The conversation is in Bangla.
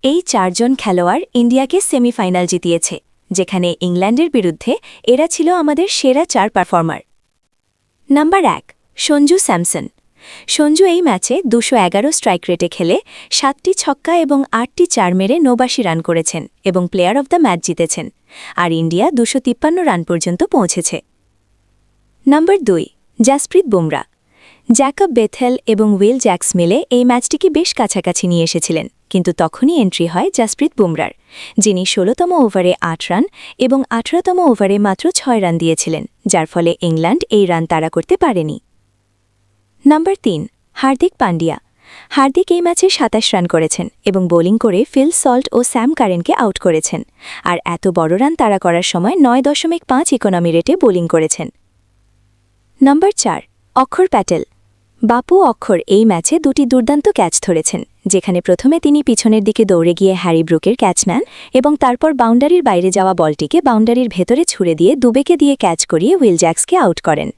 এই চারজন খেলোয়াড় ইন্ডিয়াকে সেমিফাইনাল জিতিয়েছে, যেখানে ইংল্যান্ডের বিরুদ্ধে এরা ছিল আমাদের সেরা 4 performer. Number 1, Sanju Samson. Sanju এই ম্যাচে 211 স্ট্রাইক রেটে খেলে 7টি ছক্কা এবং 8টি 4 মেরে 89 রান করেছেন এবং প্লেয়ার অব দ্য ম্যাচ জিতেছেন, আর ইন্ডিয়া 253 রান পর্যন্ত পৌঁছেছে। Number 2, Jasprit Bumrah. Jacob Bethell এবং উইল জ্যাক্স মিলে এই ম্যাচটিকে বেশ কাছাকাছি নিয়ে এসেছিলেন, কিন্তু তখনই এন্ট্রি হয় জাসপ্রীত বুমরার, যিনি 16তম ওভারে 8 রান এবং 18তম ওভারে মাত্র 6 রান দিয়েছিলেন, যার ফলে ইংল্যান্ড এই রান তাড়া করতে পারেনি। নাম্বার 3, হার্দিক পান্ডিয়া। হার্দিক এই ম্যাচে 27 রান করেছেন এবং বোলিং করে ফিল সল্ট ও স্যাম কারেনকে আউট করেছেন, আর এত বড় রান তাড়া করার সময় 9.5 ইকোনমি রেটে বোলিং করেছেন। নাম্বার 4, অক্ষর প্যাটেল। বাপু অক্ষর এই ম্যাচে 2টি দুর্দান্ত ক্যাচ ধরেছেন, যেখানে প্রথমে তিনি পিছনের দিকে দৌড়ে গিয়ে হ্যারি ব্রুকের ক্যাচ নেন এবং তারপর বাউন্ডারির বাইরে যাওয়া বলটিকে বাউন্ডারির ভেতরে ছুড়ে দিয়ে দুবেকে দিয়ে ক্যাচ করিয়ে উইল জ্যাক্সকে আউট করেন।